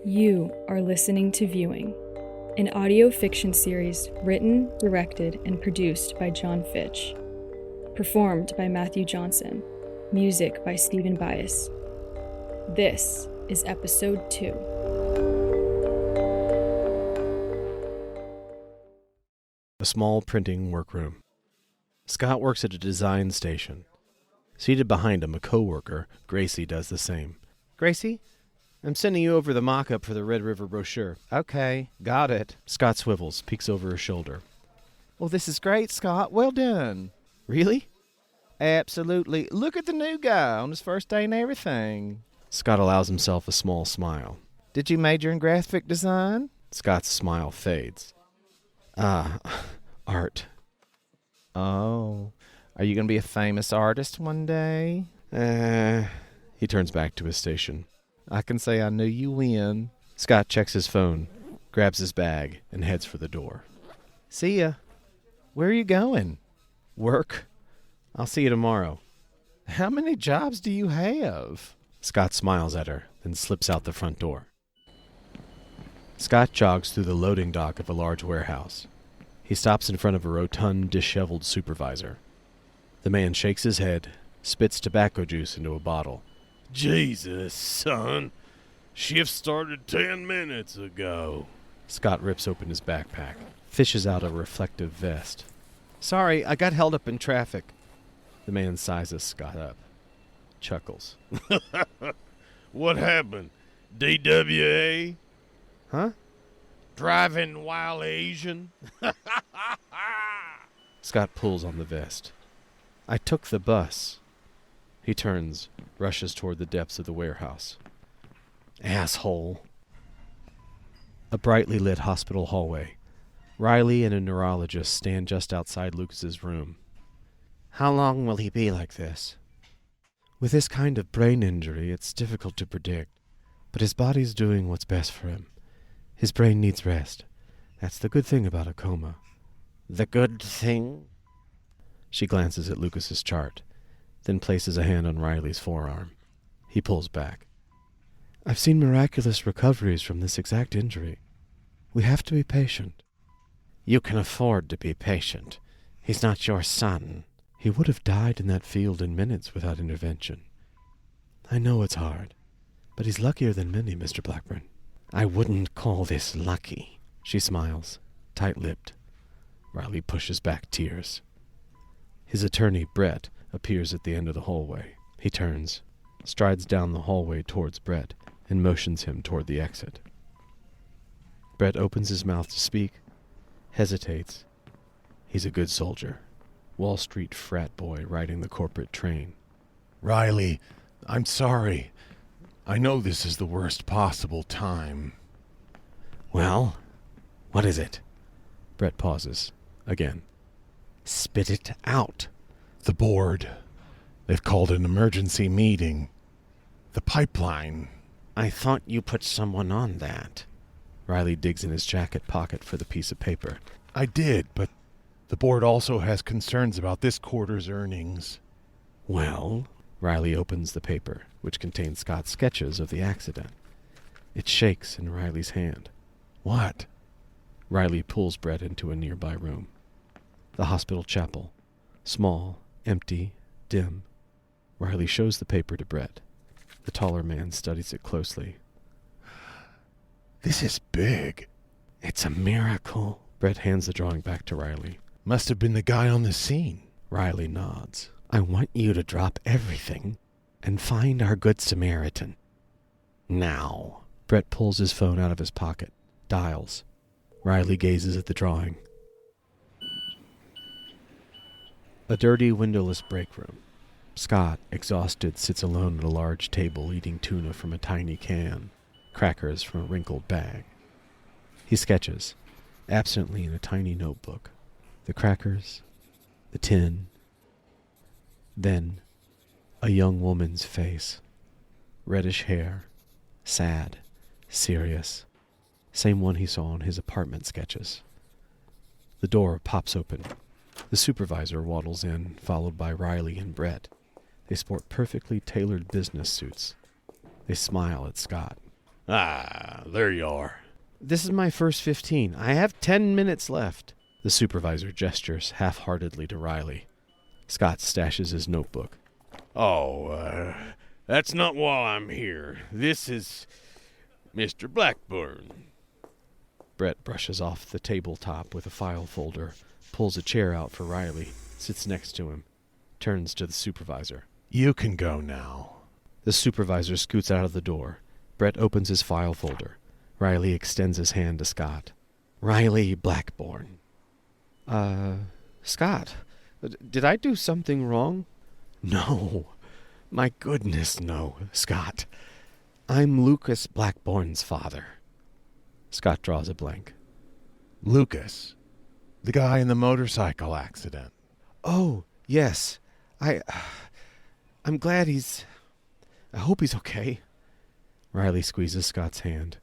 You are listening to Viewing, an audio fiction series written, directed, and produced by John Fitch. Performed by Matthew Johnson. Music by Stephen Bias. This is Episode 2. A small printing workroom. Scott works at a design station. Seated behind him, a co-worker, Gracie, does the same. Gracie, I'm sending you over the mock-up for the Red River brochure. Okay, got it. Scott swivels, peeks over his shoulder. Well, this is great, Scott. Well done. Really? Absolutely. Look at the new guy on his first day and everything. Scott allows himself a small smile. Did you major in graphic design? Scott's smile fades. Art. Oh, are you going to be a famous artist one day? He turns back to his station. I can say I knew you when. Scott checks his phone, grabs his bag, and heads for the door. See ya. Where are you going? Work? I'll see you tomorrow. How many jobs do you have? Scott smiles at her, then slips out the front door. Scott jogs through the loading dock of a large warehouse. He stops in front of a rotund, disheveled supervisor. The man shakes his head, spits tobacco juice into a bottle. Jesus, son. Shift started 10 minutes ago. Scott rips open his backpack, fishes out a reflective vest. Sorry, I got held up in traffic. The man sizes Scott up, chuckles. What happened? DWA? Huh? Driving while Asian? Scott pulls on the vest. I took the bus. He turns, rushes toward the depths of the warehouse. Asshole. A brightly lit hospital hallway. Riley and a neurologist stand just outside Lucas's room. How long will he be like this? With this kind of brain injury, it's difficult to predict. But his body's doing what's best for him. His brain needs rest. That's the good thing about a coma. The good thing? She glances at Lucas's chart, then places a hand on Riley's forearm. He pulls back. I've seen miraculous recoveries from this exact injury. We have to be patient. You can afford to be patient. He's not your son. He would have died in that field in minutes without intervention. I know it's hard, but he's luckier than many, Mr. Blackburn. I wouldn't call this lucky. She smiles, tight-lipped. Riley pushes back tears. His attorney, Brett, appears at the end of the hallway. He turns, strides down the hallway towards Brett, and motions him toward the exit. Brett opens his mouth to speak, hesitates. He's a good soldier. Wall Street frat boy riding the corporate train. Riley, I'm sorry. I know this is the worst possible time. Well, what is it? Brett pauses. Again. Spit it out. The board. They've called an emergency meeting. The pipeline. I thought you put someone on that. Riley digs in his jacket pocket for the piece of paper. I did, but the board also has concerns about this quarter's earnings. Well? Riley opens the paper, which contains Scott's sketches of the accident. It shakes in Riley's hand. What? Riley pulls Brett into a nearby room. The hospital chapel. Small, empty, dim. Riley shows the paper to Brett. The taller man studies it closely. This is big. It's a miracle. Brett hands the drawing back to Riley. Must have been the guy on the scene. Riley nods. I want you to drop everything and find our good Samaritan. Now. Brett pulls his phone out of his pocket, dials. Riley gazes at the drawing. A dirty, windowless break room. Scott, exhausted, sits alone at a large table eating tuna from a tiny can, crackers from a wrinkled bag. He sketches, absently in a tiny notebook, the crackers, the tin. Then, a young woman's face. Reddish hair, sad, serious. Same one he saw on his apartment sketches. The door pops open. The supervisor waddles in, followed by Riley and Brett. They sport perfectly tailored business suits. They smile at Scott. Ah, there you are. This is my first 15. I have 10 minutes left. The supervisor gestures half-heartedly to Riley. Scott stashes his notebook. Oh, that's not why I'm here. This is Mr. Blackburn. Brett brushes off the tabletop with a file folder, pulls a chair out for Riley, sits next to him, turns to the supervisor. You can go now. The supervisor scoots out of the door. Brett opens his file folder. Riley extends his hand to Scott. Riley Blackburn. Scott, did I do something wrong? No. My goodness, no, Scott. I'm Lucas Blackburn's father. Scott draws a blank. Lucas, the guy in the motorcycle accident. Oh, yes. I'm glad I hope he's okay. Riley squeezes Scott's hand,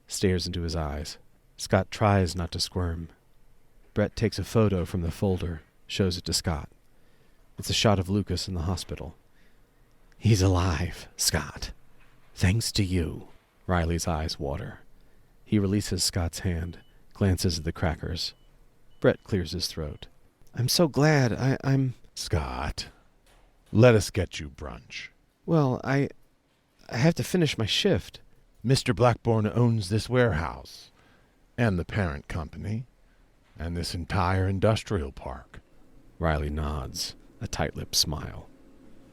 stares into his eyes. Scott tries not to squirm. Brett takes a photo from the folder, shows it to Scott. It's a shot of Lucas in the hospital. He's alive, Scott. Thanks to you. Riley's eyes water. He releases Scott's hand, glances at the crackers. Brett clears his throat. I'm so glad. I'm... Scott, let us get you brunch. Well, I have to finish my shift. Mr. Blackburn owns this warehouse, and the parent company, and this entire industrial park. Riley nods, a tight-lipped smile.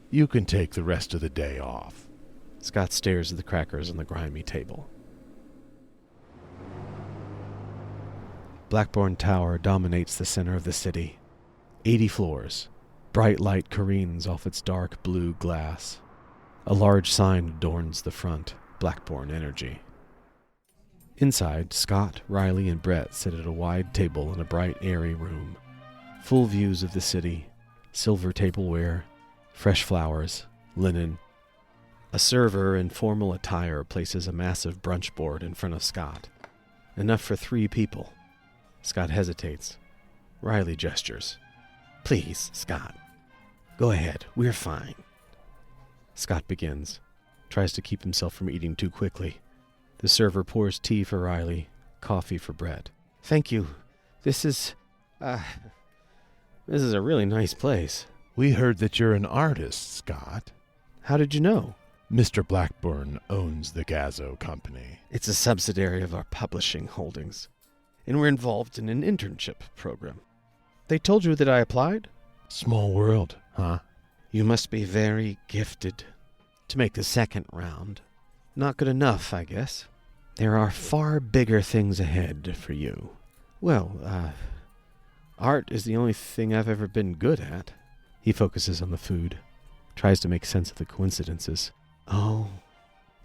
You can take the rest of the day off. Scott stares at the crackers on the grimy table. Blackburn Tower dominates the center of the city. 80 floors. Bright light careens off its dark blue glass. A large sign adorns the front, Blackburn Energy. Inside, Scott, Riley, and Brett sit at a wide table in a bright, airy room. Full views of the city, silver tableware, fresh flowers, linen. A server in formal attire places a massive brunch board in front of Scott. Enough for 3 people. Scott hesitates. Riley gestures. Please, Scott. Go ahead, we're fine. Scott begins. Tries to keep himself from eating too quickly. The server pours tea for Riley, coffee for Brett. Thank you. This is a really nice place. We heard that you're an artist, Scott. How did you know? Mr. Blackburn owns the Gazo Company. It's a subsidiary of our publishing holdings, and we're involved in an internship program. They told you that I applied? Small world, huh? You must be very gifted to make the second round. Not good enough, I guess. There are far bigger things ahead for you. Well, art is the only thing I've ever been good at. He focuses on the food, tries to make sense of the coincidences. Oh,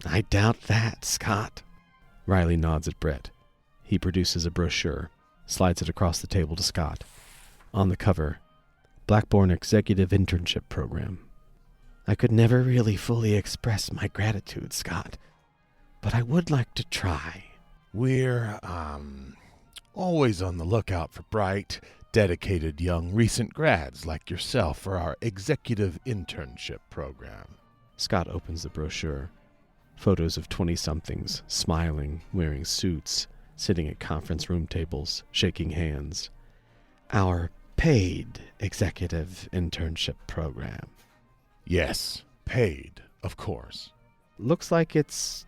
I doubt that, Scott. Riley nods at Brett. He produces a brochure, slides it across the table to Scott. On the cover, Blackburn Executive Internship Program. I could never really fully express my gratitude, Scott, but I would like to try. We're, always on the lookout for bright, dedicated young recent grads like yourself for our Executive Internship Program. Scott opens the brochure. Photos of 20-somethings, smiling, wearing suits, sitting at conference room tables, shaking hands. Our paid Executive Internship Program. Yes, paid, of course. Looks like it's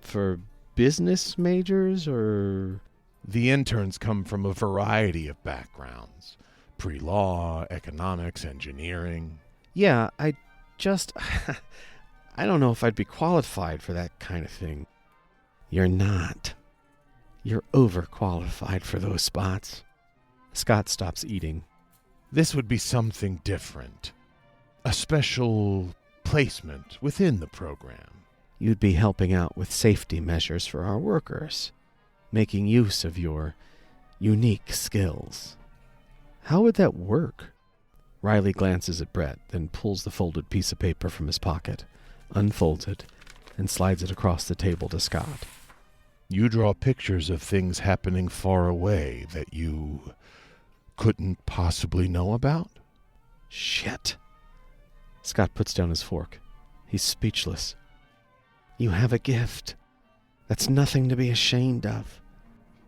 for business majors, or... The interns come from a variety of backgrounds. Pre-law, economics, engineering. Yeah, I don't know if I'd be qualified for that kind of thing. You're not. You're overqualified for those spots. Scott stops eating. This would be something different. A special placement within the program. You'd be helping out with safety measures for our workers, making use of your unique skills. How would that work? Riley glances at Brett, then pulls the folded piece of paper from his pocket, unfolds it, and slides it across the table to Scott. You draw pictures of things happening far away that you couldn't possibly know about? Shit. Scott puts down his fork. He's speechless. You have a gift. That's nothing to be ashamed of.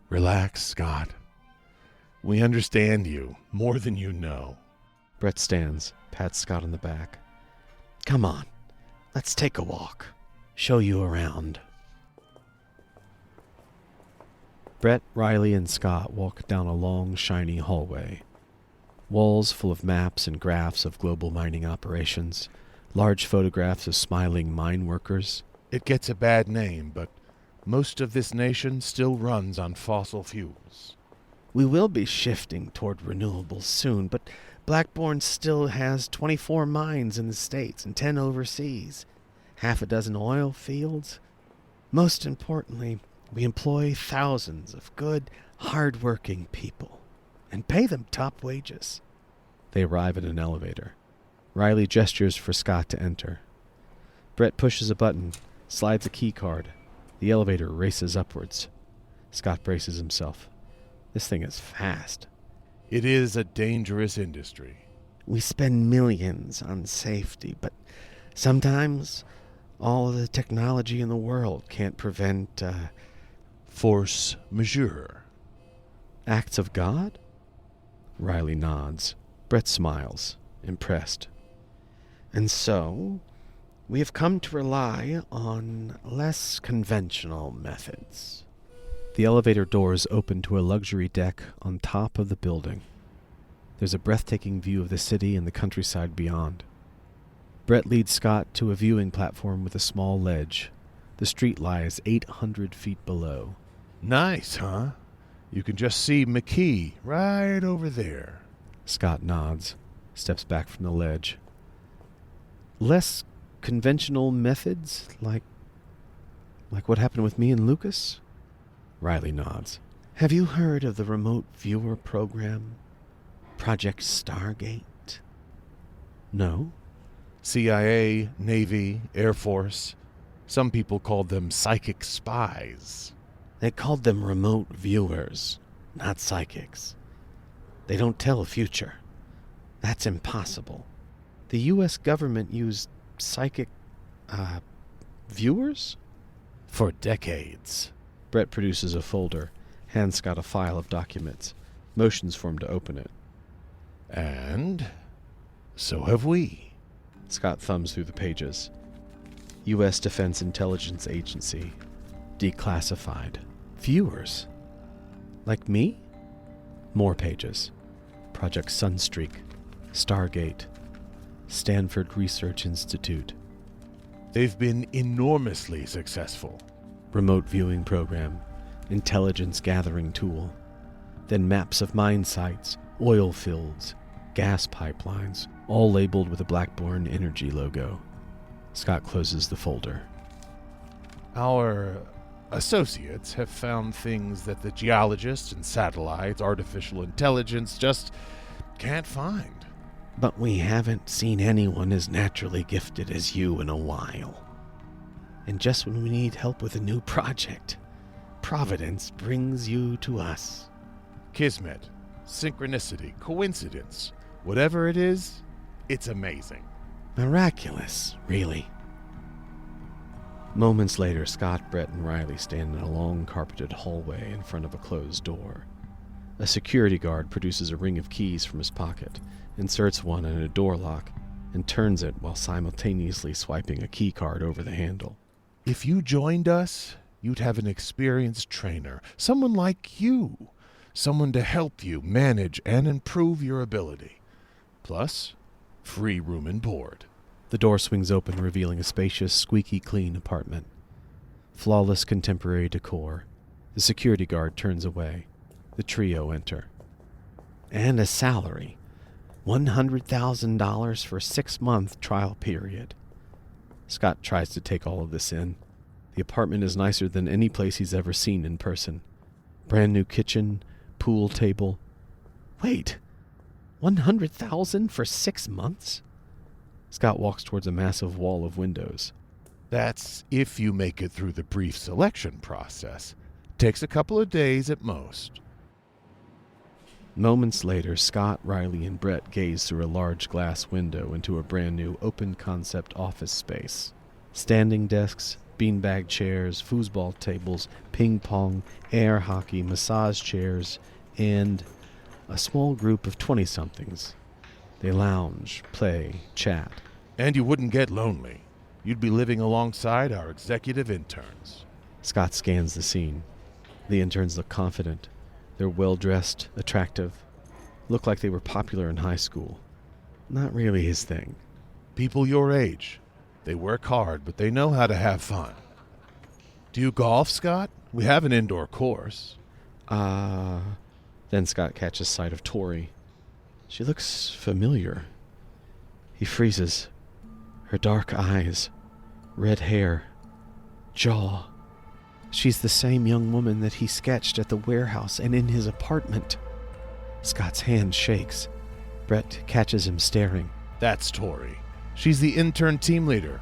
Relax, Scott. We understand you more than you know. Brett stands, pats Scott on the back. Come on, let's take a walk. Show you around. Brett, Riley, and Scott walk down a long, shiny hallway. Walls full of maps and graphs of global mining operations, large photographs of smiling mine workers. It gets a bad name, but most of this nation still runs on fossil fuels. We will be shifting toward renewables soon, but Blackbourne still has 24 mines in the States and 10 overseas, half a dozen oil fields. Most importantly, we employ thousands of good, hard-working people and pay them top wages. They arrive at an elevator. Riley gestures for Scott to enter. Brett pushes a button, slides a key card. The elevator races upwards. Scott braces himself. This thing is fast. It is a dangerous industry. We spend millions on safety, but sometimes all of the technology in the world can't prevent, Force majeure. Acts of God? Riley nods. Brett smiles, impressed. And so, we have come to rely on less conventional methods. The elevator doors open to a luxury deck on top of the building. There's a breathtaking view of the city and the countryside beyond. Brett leads Scott to a viewing platform with a small ledge. The street lies 800 feet below. Nice, huh? You can just see McKee right over there. Scott nods, steps back from the ledge. Less conventional methods, like what happened with me and Lucas? Riley nods. Have you heard of the remote viewer program? Project Stargate? No. CIA, Navy, Air Force. Some people called them psychic spies. They called them remote viewers, not psychics. They don't tell the future. That's impossible. The U.S. government used psychic, viewers? For decades. Brett produces a folder, hands Scott a file of documents, motions for him to open it. And so have we. Scott thumbs through the pages. U.S. Defense Intelligence Agency. Declassified. Viewers? Like me? More pages. Project Sunstreak. Stargate. Stanford Research Institute. They've been enormously successful. Remote viewing program. Intelligence gathering tool. Then maps of mine sites, oil fields, gas pipelines, all labeled with a Blackbourne Energy logo. Scott closes the folder. Our associates have found things that the geologists and satellites, artificial intelligence just can't find. But we haven't seen anyone as naturally gifted as you in a while. And just when we need help with a new project, Providence brings you to us. Kismet, synchronicity, coincidence, whatever it is, it's amazing. Miraculous, really. Moments later, Scott, Brett, and Riley stand in a long carpeted hallway in front of a closed door. A security guard produces a ring of keys from his pocket, inserts one in a door lock, and turns it while simultaneously swiping a key card over the handle. If you joined us, you'd have an experienced trainer, someone like you, someone to help you manage and improve your ability. Plus, free room and board. The door swings open, revealing a spacious, squeaky clean apartment. Flawless contemporary decor. The security guard turns away. The trio enter. And a salary. $100,000 for a 6-month trial period. Scott tries to take all of this in. The apartment is nicer than any place he's ever seen in person. Brand new kitchen, pool table. Wait, $100,000 for 6 months? Scott walks towards a massive wall of windows. That's if you make it through the brief selection process. Takes a couple of days at most. Moments later, Scott, Riley, and Brett gaze through a large glass window into a brand new open-concept office space. Standing desks, beanbag chairs, foosball tables, ping pong, air hockey, massage chairs, and a small group of 20-somethings. They lounge, play, chat. And you wouldn't get lonely. You'd be living alongside our executive interns. Scott scans the scene. The interns look confident. They're well-dressed, attractive, look like they were popular in high school. Not really his thing. People your age. They work hard, but they know how to have fun. Do you golf, Scott? We have an indoor course. Then Scott catches sight of Tori. She looks familiar. He freezes. Her dark eyes, red hair, jaw. She's the same young woman that he sketched at the warehouse and in his apartment. Scott's hand shakes. Brett catches him staring. That's Tori. She's the intern team leader.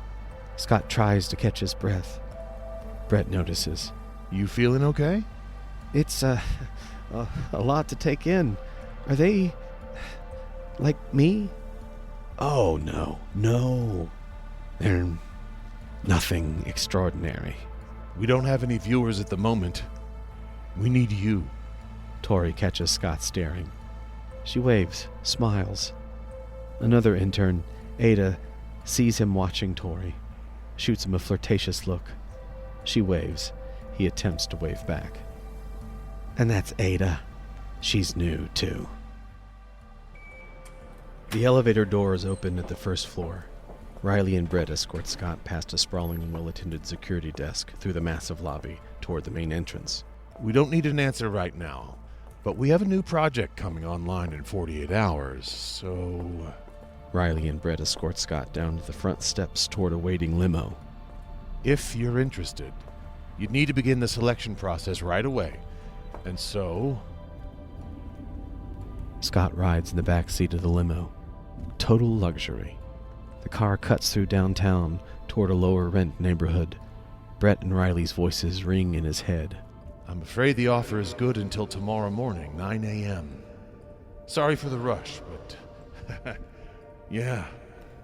Scott tries to catch his breath. Brett notices. You feeling okay? It's, a lot to take in. Are they like me? Oh, no. They're nothing extraordinary. We don't have any viewers at the moment. We need you. Tori catches Scott staring. She waves, smiles. Another intern, Ada, sees him watching Tori, shoots him a flirtatious look. She waves. He attempts to wave back. And that's Ada. She's new, too. The elevator doors open at the first floor. Riley and Brett escort Scott past a sprawling and well-attended security desk through the massive lobby toward the main entrance. We don't need an answer right now, but we have a new project coming online in 48 hours, so... Riley and Brett escort Scott down to the front steps toward a waiting limo. If you're interested, you'd need to begin the selection process right away. And so... Scott rides in the back seat of the limo. Total luxury. The car cuts through downtown toward a lower-rent neighborhood. Brett and Riley's voices ring in his head. I'm afraid the offer is good until tomorrow morning, 9 a.m. Sorry for the rush, but... yeah.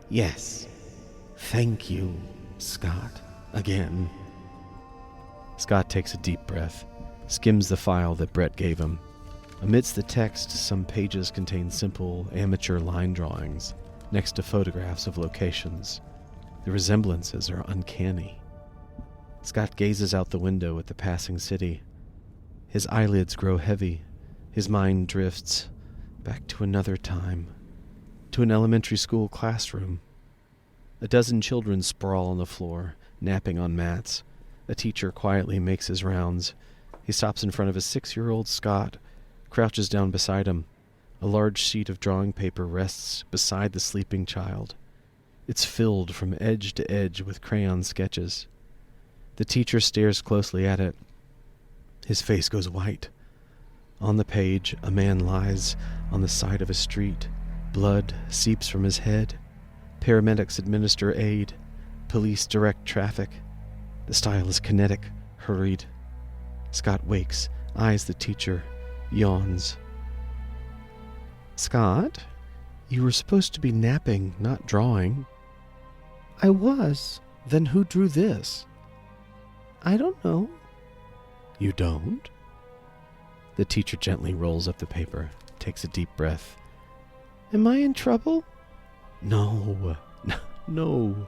Yes. Thank you, Scott. Again. Scott takes a deep breath, skims the file that Brett gave him. Amidst the text, some pages contain simple, amateur line drawings, next to photographs of locations. The resemblances are uncanny. Scott gazes out the window at the passing city. His eyelids grow heavy. His mind drifts back to another time, to an elementary school classroom. A dozen children sprawl on the floor, napping on mats. A teacher quietly makes his rounds. He stops in front of a 6-year-old Scott, crouches down beside him. A large sheet of drawing paper rests beside the sleeping child. It's filled from edge to edge with crayon sketches. The teacher stares closely at it. His face goes white. On the page, a man lies on the side of a street. Blood seeps from his head. Paramedics administer aid. Police direct traffic. The style is kinetic, hurried. Scott wakes, eyes the teacher, yawns. Scott, you were supposed to be napping, not drawing. I was. Then who drew this? I don't know. You don't? The teacher gently rolls up the paper, takes a deep breath. Am I in trouble? No. No.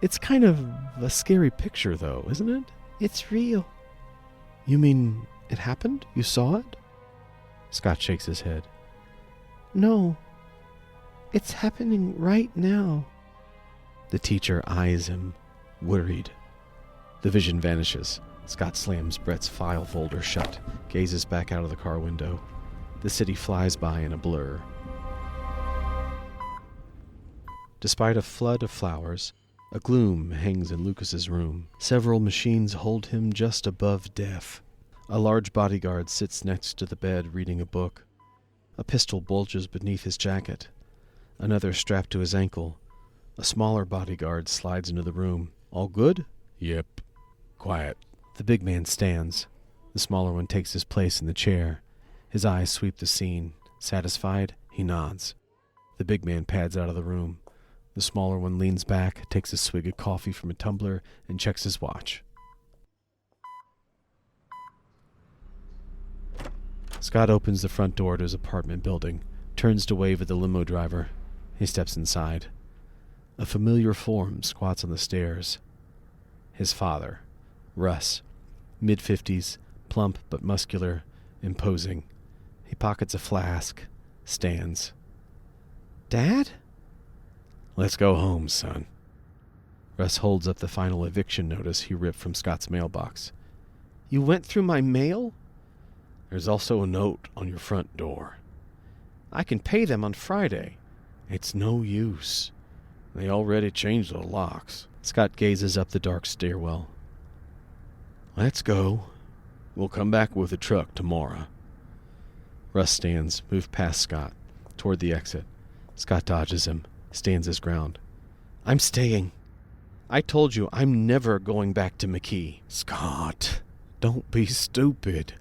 It's kind of a scary picture, though, isn't it? It's real. You mean it happened? You saw it? Scott shakes his head. No. It's happening right now. The teacher eyes him, worried. The vision vanishes. Scott slams Brett's file folder shut, gazes back out of the car window. The city flies by in a blur. Despite a flood of flowers, a gloom hangs in Lucas's room. Several machines hold him just above death. A large bodyguard sits next to the bed reading a book. A pistol bulges beneath his jacket. Another strapped to his ankle. A smaller bodyguard slides into the room. All good? Yep. Quiet. The big man stands. The smaller one takes his place in the chair. His eyes sweep the scene. Satisfied, he nods. The big man pads out of the room. The smaller one leans back, takes a swig of coffee from a tumbler, and checks his watch. Scott opens the front door to his apartment building, turns to wave at the limo driver. He steps inside. A familiar form squats on the stairs. His father, Russ, mid-50s, plump but muscular, imposing. He pockets a flask, stands. "Dad?" "Let's go home, son." Russ holds up the final eviction notice he ripped from Scott's mailbox. "You went through my mail?" "There's also a note on your front door." "I can pay them on Friday." "It's no use. They already changed the locks." Scott gazes up the dark stairwell. "Let's go. We'll come back with a truck tomorrow." Russ stands, moved past Scott, toward the exit. Scott dodges him, stands his ground. "I'm staying. I told you I'm never going back to McKee." "Scott, don't be stupid.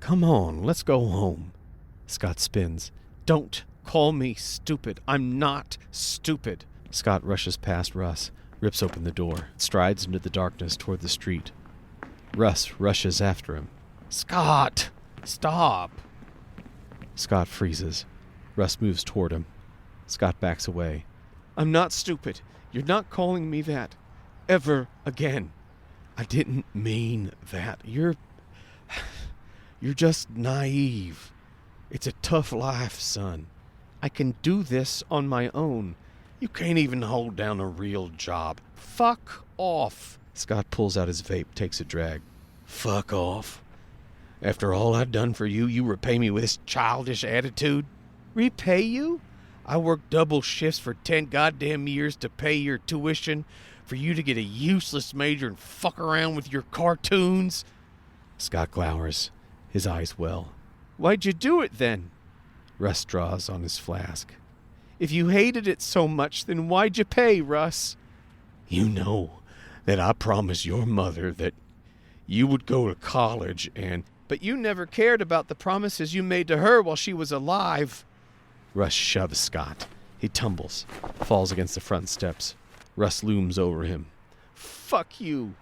Come on, let's go home." Scott spins. "Don't call me stupid. I'm not stupid." Scott rushes past Russ, rips open the door, strides into the darkness toward the street. Russ rushes after him. "Scott, stop!" Scott freezes. Russ moves toward him. Scott backs away. "I'm not stupid. You're not calling me that. Ever again." "I didn't mean that. You're just naive. It's a tough life, son. I can do this on my own. You can't even hold down a real job. Fuck off." Scott pulls out his vape, takes a drag. "Fuck off? After all I've done for you, you repay me with this childish attitude?" "Repay you? I worked double shifts for 10 goddamn years to pay your tuition, for you to get a useless major and fuck around with your cartoons?" Scott glowers. His eyes well. "Why'd you do it then?" Russ draws on his flask. "If you hated it so much, then why'd you pay, Russ?" "You know that I promised your mother that you would go to college and—" "But you never cared about the promises you made to her while she was alive." Russ shoves Scott. He tumbles, falls against the front steps. Russ looms over him. "Fuck you."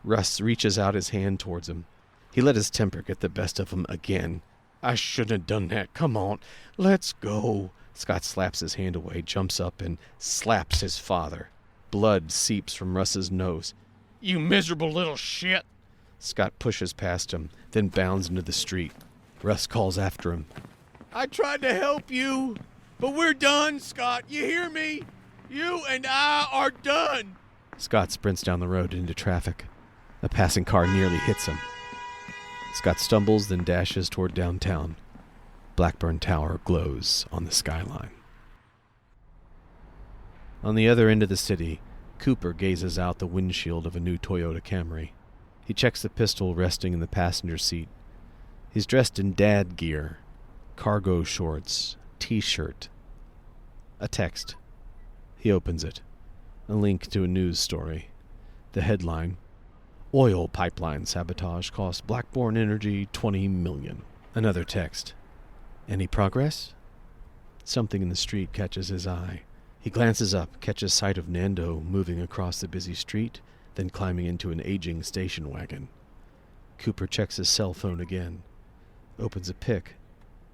Russ reaches out his hand towards him. He let his temper get the best of him again. "I shouldn't have done that. Come on, let's go." Scott slaps his hand away, jumps up, and slaps his father. Blood seeps from Russ's nose. "You miserable little shit." Scott pushes past him, then bounds into the street. Russ calls after him. "I tried to help you, but we're done, Scott. You hear me? You and I are done." Scott sprints down the road into traffic. A passing car nearly hits him. Scott stumbles, then dashes toward downtown. Blackburn Tower glows on the skyline. On the other end of the city, Cooper gazes out the windshield of a new Toyota Camry. He checks the pistol resting in the passenger seat. He's dressed in dad gear, cargo shorts, t-shirt. A text. He opens it. A link to a news story. The headline: "Oil pipeline sabotage cost Blackburn Energy $20 million." Another text. "Any progress?" Something in the street catches his eye. He glances up, catches sight of Nando moving across the busy street, then climbing into an aging station wagon. Cooper checks his cell phone again. Opens a pic.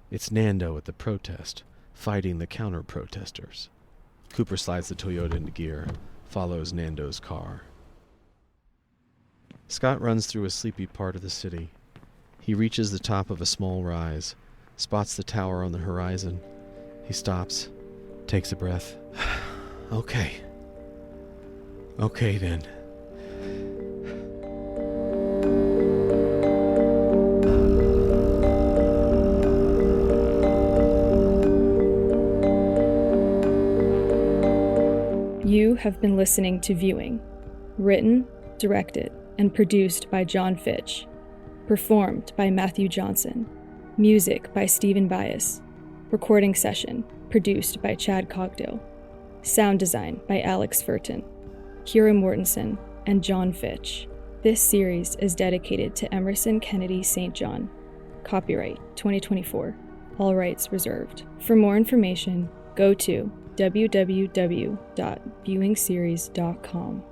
It's Nando at the protest, fighting the counter-protesters. Cooper slides the Toyota into gear, follows Nando's car. Scott runs through a sleepy part of the city. He reaches the top of a small rise, spots the tower on the horizon. He stops, takes a breath. Okay then. You have been listening to Viewing, written, directed, and produced by John Fitch, performed by Matthew Johnson, music by Stephen Bias, recording session produced by Chad Cogdill, sound design by Alex Furton, Kira Mortensen, and John Fitch. This series is dedicated to Emerson Kennedy St. John. Copyright 2024. All rights reserved. For more information, go to www.viewingseries.com.